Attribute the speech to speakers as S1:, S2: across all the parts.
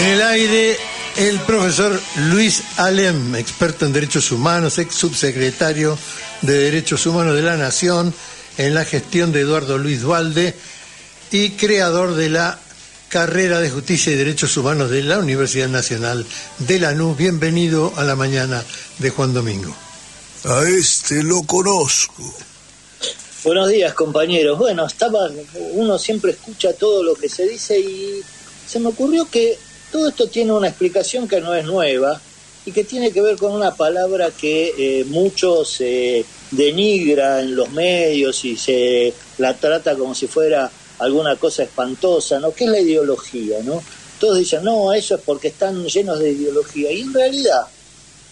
S1: En el aire, el profesor Luis Alem, experto en derechos humanos, ex subsecretario de Derechos Humanos de la Nación en la gestión de Eduardo Luis Duhalde y creador de la carrera de Justicia y Derechos Humanos de la Universidad Nacional de Lanús. Bienvenido a la mañana de Juan Domingo.
S2: A este lo conozco.
S3: Buenos días, compañeros. Bueno, uno siempre escucha todo lo que se dice y se me ocurrió que todo esto tiene una explicación que no es nueva y que tiene que ver con una palabra que muchos denigra en los medios y se la trata como si fuera alguna cosa espantosa, ¿no? Que es la ideología, ¿no? Todos dicen, no, eso es porque están llenos de ideología. Y en realidad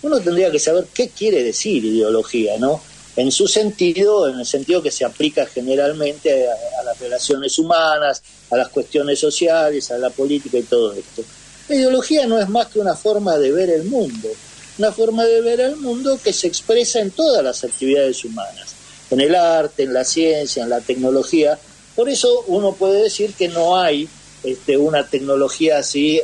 S3: uno tendría que saber qué quiere decir ideología, ¿no? En su sentido, en el sentido que se aplica generalmente a las relaciones humanas, a las cuestiones sociales, a la política y todo esto. La ideología no es más que una forma de ver el mundo, una forma de ver el mundo que se expresa en todas las actividades humanas, en el arte, en la ciencia, en la tecnología. Por eso uno puede decir que no hay una tecnología así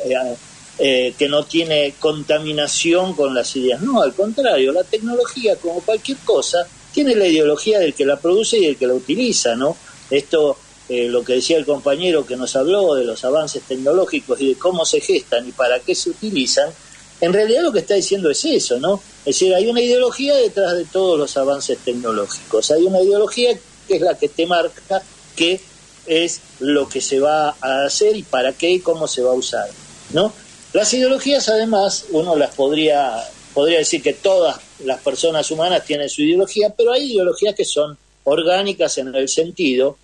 S3: que no tiene contaminación con las ideas. No, al contrario, la tecnología, como cualquier cosa, tiene la ideología del que la produce y del que la utiliza, ¿no? Esto, lo que decía el compañero que nos habló de los avances tecnológicos y de cómo se gestan y para qué se utilizan, en realidad lo que está diciendo es eso, ¿no? Es decir, hay una ideología detrás de todos los avances tecnológicos. Hay una ideología que es la que te marca qué es lo que se va a hacer y para qué y cómo se va a usar, ¿no? Las ideologías, además, uno las podría decir que todas las personas humanas tienen su ideología, pero hay ideologías que son orgánicas en el sentido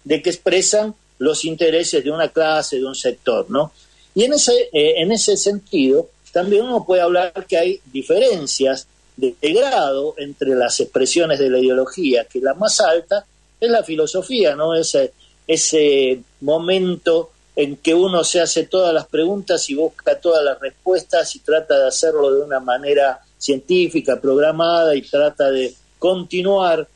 S3: de que expresan los intereses de una clase, de un sector, ¿no? Y en ese sentido, también uno puede hablar que hay diferencias de grado entre las expresiones de la ideología, que la más alta es la filosofía, ¿no? Ese momento en que uno se hace todas las preguntas y busca todas las respuestas y trata de hacerlo de una manera científica, programada, y trata de continuar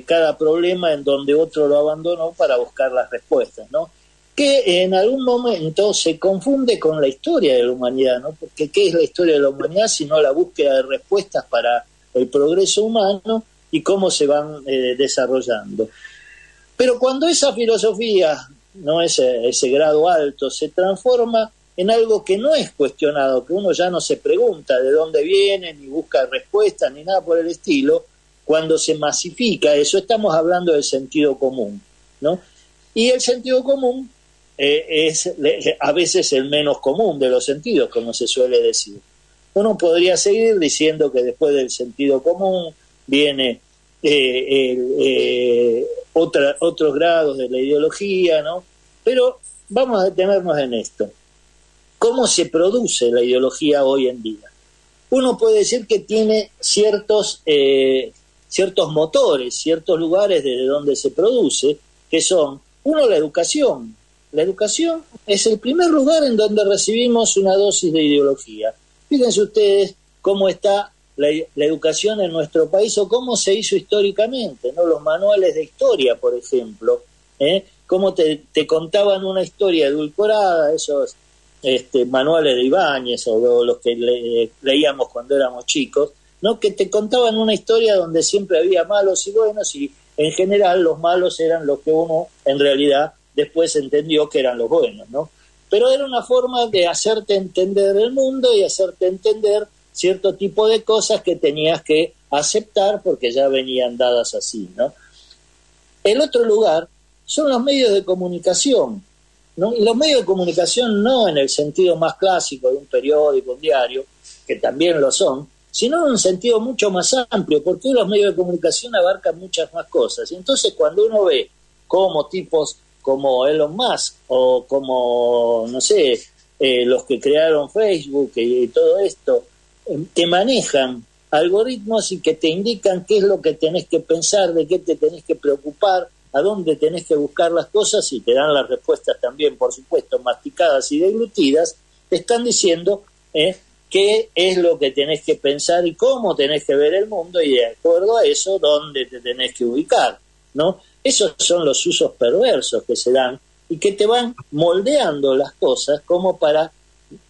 S3: cada problema en donde otro lo abandonó para buscar las respuestas, ¿no? Que en algún momento se confunde con la historia de la humanidad, ¿no? Porque ¿qué es la historia de la humanidad sino la búsqueda de respuestas para el progreso humano y cómo se van desarrollando? Pero cuando esa filosofía, no ese grado alto, se transforma en algo que no es cuestionado, que uno ya no se pregunta de dónde viene, ni busca respuestas, ni nada por el estilo, cuando se masifica eso, estamos hablando del sentido común, ¿no? Y el sentido común es a veces el menos común de los sentidos, como se suele decir. Uno podría seguir diciendo que después del sentido común viene otros grados de la ideología, ¿no? Pero vamos a detenernos en esto. ¿Cómo se produce la ideología hoy en día? Uno puede decir que tiene ciertos motores, ciertos lugares desde donde se produce, que son, uno, la educación. La educación es el primer lugar en donde recibimos una dosis de ideología. Fíjense ustedes cómo está la educación en nuestro país o cómo se hizo históricamente, ¿no? Los manuales de historia, por ejemplo, cómo te contaban una historia edulcorada, esos manuales de Ibáñez o los que leíamos cuando éramos chicos, ¿no? Que te contaban una historia donde siempre había malos y buenos, y en general los malos eran los que uno en realidad después entendió que eran los buenos, ¿no? Pero era una forma de hacerte entender el mundo y hacerte entender cierto tipo de cosas que tenías que aceptar porque ya venían dadas así, ¿no? El otro lugar son los medios de comunicación, ¿no? Y los medios de comunicación no en el sentido más clásico de un periódico, un diario, que también lo son, sino en un sentido mucho más amplio, porque los medios de comunicación abarcan muchas más cosas. Y entonces cuando uno ve cómo tipos como Elon Musk o como, no sé, los que crearon Facebook y todo esto, que manejan algoritmos y que te indican qué es lo que tenés que pensar, de qué te tenés que preocupar, a dónde tenés que buscar las cosas, y te dan las respuestas también, por supuesto, masticadas y deglutidas, te están diciendo qué es lo que tenés que pensar y cómo tenés que ver el mundo, y de acuerdo a eso, dónde te tenés que ubicar, ¿no? Esos son los usos perversos que se dan y que te van moldeando las cosas como para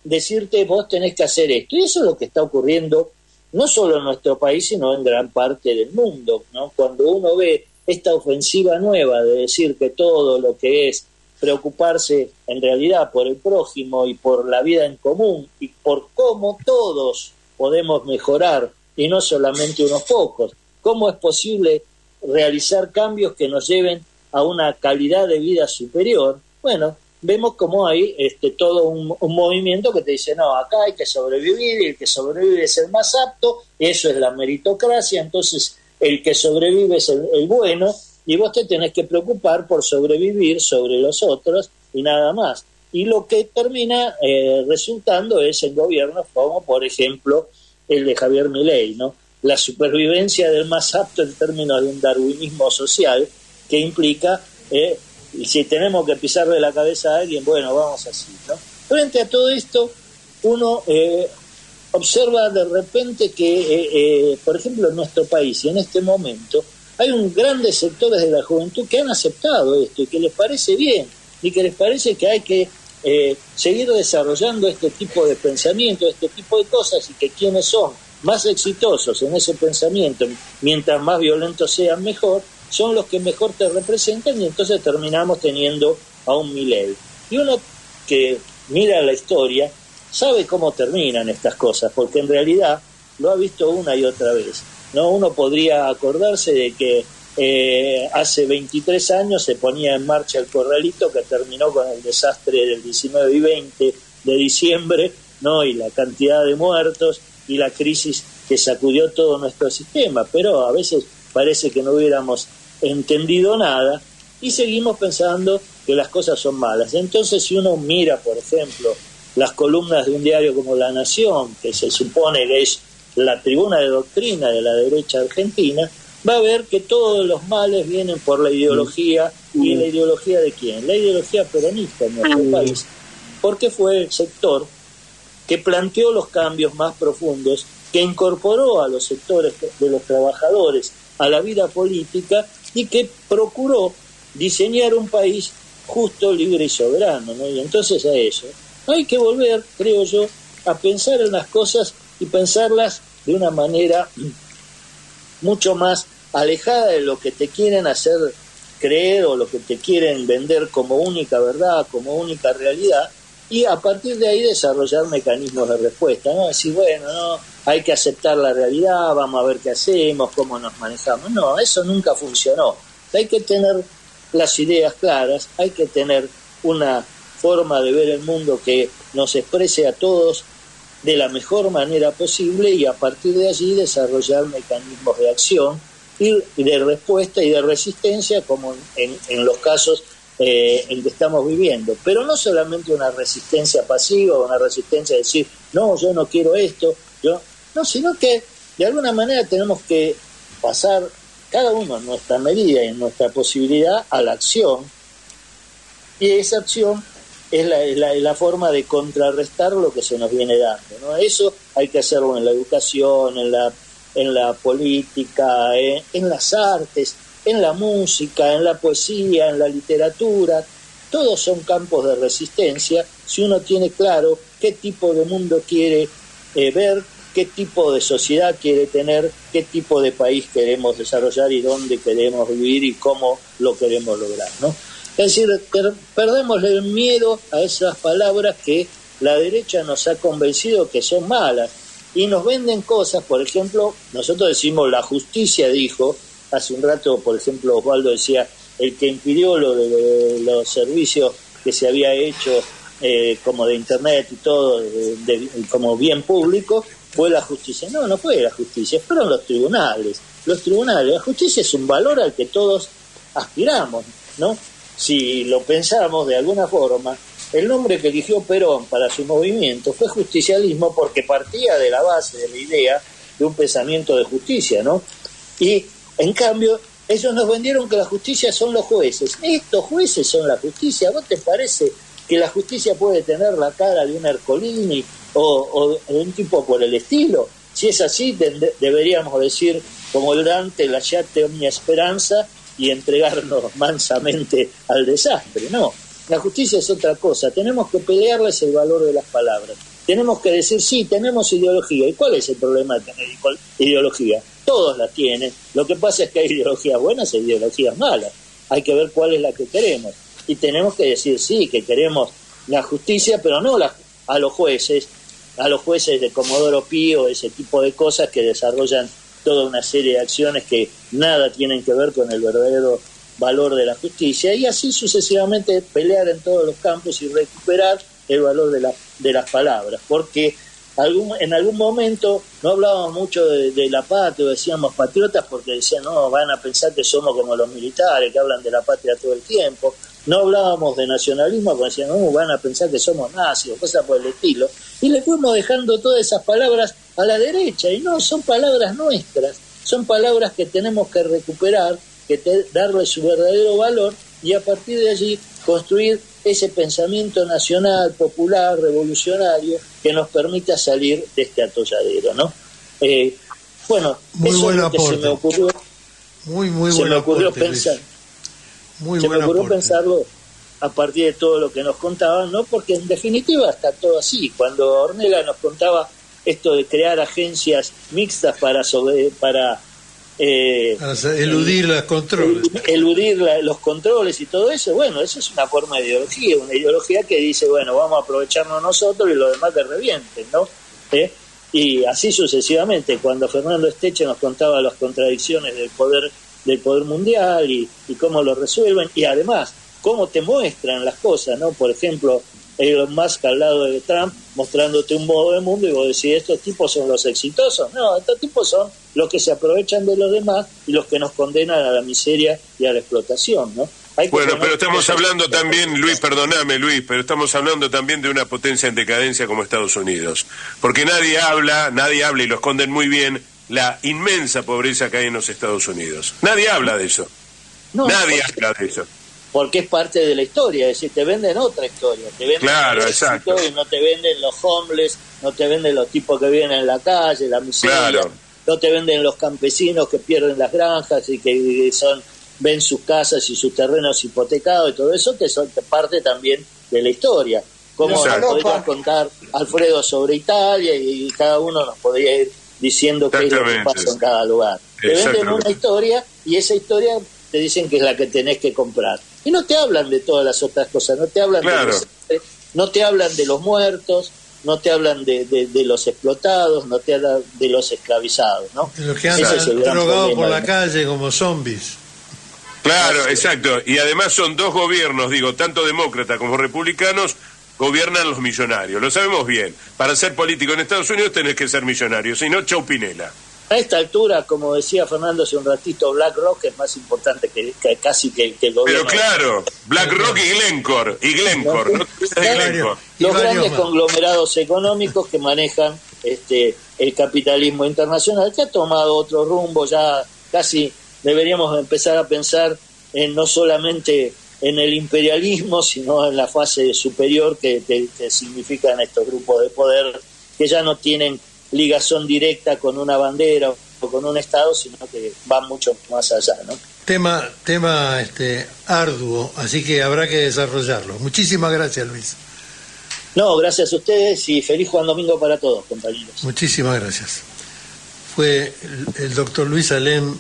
S3: decirte vos tenés que hacer esto. Y eso es lo que está ocurriendo no solo en nuestro país, sino en gran parte del mundo, ¿no? Cuando uno ve esta ofensiva nueva de decir que todo lo que es preocuparse en realidad por el prójimo y por la vida en común y por cómo todos podemos mejorar y no solamente unos pocos, cómo es posible realizar cambios que nos lleven a una calidad de vida superior. Bueno, vemos como hay todo un movimiento que te dice, no, acá hay que sobrevivir y el que sobrevive es el más apto, eso es la meritocracia, entonces el que sobrevive es el bueno, y vos te tenés que preocupar por sobrevivir sobre los otros y nada más. Y lo que termina resultando es en gobiernos como, por ejemplo, el de Javier Milei, ¿no? La supervivencia del más apto en términos de un darwinismo social que implica, si tenemos que pisarle la cabeza a alguien, bueno, vamos así, ¿no? Frente a todo esto, uno observa de repente que, por ejemplo, en nuestro país y en este momento, hay grandes sectores de la juventud que han aceptado esto y que les parece bien y que les parece que hay que seguir desarrollando este tipo de pensamiento, este tipo de cosas, y que quienes son más exitosos en ese pensamiento, mientras más violentos sean mejor, son los que mejor te representan, y entonces terminamos teniendo a un Milei. Y uno que mira la historia sabe cómo terminan estas cosas, porque en realidad lo ha visto una y otra vez, ¿no? Uno podría acordarse de que hace 23 años se ponía en marcha el corralito que terminó con el desastre del 19 y 20 de diciembre, ¿no? Y la cantidad de muertos y la crisis que sacudió todo nuestro sistema, pero a veces parece que no hubiéramos entendido nada y seguimos pensando que las cosas son malas. Entonces, si uno mira, por ejemplo, las columnas de un diario como La Nación, que se supone que es la tribuna de doctrina de la derecha argentina, va a ver que todos los males vienen por la ideología. ¿Y la ideología de quién? La ideología peronista en nuestro país, porque fue el sector que planteó los cambios más profundos, que incorporó a los sectores de los trabajadores a la vida política y que procuró diseñar un país justo, libre y soberano, ¿no? Y entonces a eso hay que volver, creo yo, a pensar en las cosas y pensarlas de una manera mucho más alejada de lo que te quieren hacer creer o lo que te quieren vender como única verdad, como única realidad, y a partir de ahí desarrollar mecanismos de respuesta, ¿no? Decir, bueno, no, hay que aceptar la realidad, vamos a ver qué hacemos, cómo nos manejamos. No, eso nunca funcionó. Hay que tener las ideas claras, hay que tener una forma de ver el mundo que nos exprese a todos de la mejor manera posible, y a partir de allí desarrollar mecanismos de acción y de respuesta y de resistencia, como en los casos en que estamos viviendo. Pero no solamente una resistencia pasiva, una resistencia de decir, no, yo no quiero esto, no, sino que de alguna manera tenemos que pasar cada uno en nuestra medida y en nuestra posibilidad a la acción, y esa acción es la forma de contrarrestar lo que se nos viene dando, ¿no? Eso hay que hacerlo en la educación, en la política, en las artes, en la música, en la poesía, en la literatura. Todos son campos de resistencia si uno tiene claro qué tipo de mundo quiere ver, qué tipo de sociedad quiere tener, qué tipo de país queremos desarrollar y dónde queremos vivir y cómo lo queremos lograr, ¿no? Es decir, perdemos el miedo a esas palabras que la derecha nos ha convencido que son malas y nos venden cosas. Por ejemplo, nosotros decimos la justicia dijo, hace un rato, por ejemplo, Osvaldo decía, el que impidió lo de los servicios que se había hecho como de internet y todo, como bien público, fue la justicia. No, no fue la justicia, fueron los tribunales. La justicia es un valor al que todos aspiramos, ¿no? Si lo pensamos de alguna forma, el nombre que eligió Perón para su movimiento fue justicialismo, porque partía de la base, de la idea de un pensamiento de justicia, ¿no? Y en cambio, ellos nos vendieron que la justicia son los jueces. Estos jueces son la justicia. ¿Vos te parece que la justicia puede tener la cara de un Ercolini o de un tipo por el estilo? Si es así, deberíamos decir, como el Dante, lasciate ogni esperanza, y entregarnos mansamente al desastre. No, La justicia es otra cosa. Tenemos que pelearles el valor de las palabras. Tenemos que decir, sí, tenemos ideología. ¿Y cuál es el problema de tener ideología? Todos la tienen. Lo que pasa es que hay ideologías buenas e ideologías malas. Hay que ver cuál es la que queremos. Y tenemos que decir, sí, que queremos la justicia, pero no a los jueces de Comodoro Pío, ese tipo de cosas que desarrollan toda una serie de acciones que nada tienen que ver con el verdadero valor de la justicia, y así sucesivamente pelear en todos los campos y recuperar el valor de las palabras, porque en algún momento no hablábamos mucho de la patria, decíamos patriotas porque decían, no, van a pensar que somos como los militares, que hablan de la patria todo el tiempo. No hablábamos de nacionalismo porque decían, no, van a pensar que somos nazis o cosas por el estilo. Y le fuimos dejando todas esas palabras a la derecha, y no, son palabras nuestras, son palabras que tenemos que recuperar, darle su verdadero valor, y a partir de allí construir ese pensamiento nacional, popular, revolucionario, que nos permita salir de este atolladero, ¿no? Bueno,
S1: muy
S3: eso
S1: buen
S3: es lo que
S1: aporte.
S3: se me ocurrió.
S1: Muy buen
S3: se me ocurrió
S1: aporte,
S3: pensar.
S1: Muy
S3: se
S1: buen
S3: me ocurrió
S1: aporte.
S3: pensarlo a partir de todo lo que nos contaban, ¿no? Porque en definitiva está todo así. Cuando Ornella nos contaba esto de crear agencias mixtas para
S1: eludir los controles.
S3: Eludir los controles y todo eso, bueno, eso es una forma de ideología, una ideología que dice, bueno, vamos a aprovecharnos nosotros y los demás que revienten, ¿no? Y así sucesivamente. Cuando Fernando Esteche nos contaba las contradicciones del poder mundial y cómo lo resuelven, y además cómo te muestran las cosas, ¿no? Por ejemplo, Elon Musk al lado de Trump mostrándote un modo de mundo, y vos decís, estos tipos son los exitosos. No, estos tipos son los que se aprovechan de los demás y los que nos condenan a la miseria y a la explotación, ¿no?
S4: Bueno, pero estamos hablando también, Luis, perdóname, Luis, pero estamos hablando también de una potencia en decadencia como Estados Unidos, porque nadie habla y lo esconden muy bien, la inmensa pobreza que hay en los Estados Unidos. Nadie habla de eso. Nadie habla de eso.
S3: Porque es parte de la historia, es decir, te venden otra historia, te venden,
S4: claro, exacto,
S3: y no te venden los homeless, no te venden los tipos que viven en la calle, la miseria,
S4: claro,
S3: no te venden los campesinos que pierden las granjas y que ven sus casas y sus terrenos hipotecados y todo eso, que son parte también de la historia. Como nos podría contar Alfredo sobre Italia, y cada uno nos podría ir diciendo qué es lo que pasa en cada lugar. Te venden una historia, y esa historia te dicen que es la que tenés que comprar. Y no te hablan de todas las otras cosas, no te hablan no te hablan de los muertos, no te hablan de los explotados, no te hablan de los esclavizados, ¿no?
S1: Los que andan drogados por la calle como zombies.
S4: Claro, exacto. Y además son dos gobiernos, digo, tanto demócratas como republicanos, gobiernan los millonarios. Lo sabemos bien. Para ser político en Estados Unidos tenés que ser millonario, si no, chau Pinela.
S3: A esta altura, como decía Fernando hace un ratito, BlackRock es más importante que casi que el gobierno.
S4: Pero claro, BlackRock y Glencore.
S3: Los grandes conglomerados económicos que manejan el capitalismo internacional, que ha tomado otro rumbo. Ya casi deberíamos empezar a pensar no solamente en el imperialismo, sino en la fase superior que significan estos grupos de poder, que ya no tienen ligazón directa con una bandera o con un Estado, sino que van mucho más allá, ¿no?
S1: Tema arduo, así que habrá que desarrollarlo. Muchísimas gracias, Luis.
S3: No, gracias a ustedes, y feliz Juan Domingo para todos, compañeros.
S1: Muchísimas gracias. Fue el doctor Luis Alem,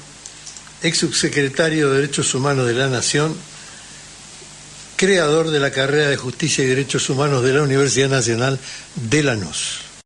S1: ex subsecretario de Derechos Humanos de la Nación, creador de la carrera de Justicia y Derechos Humanos de la Universidad Nacional de Lanús.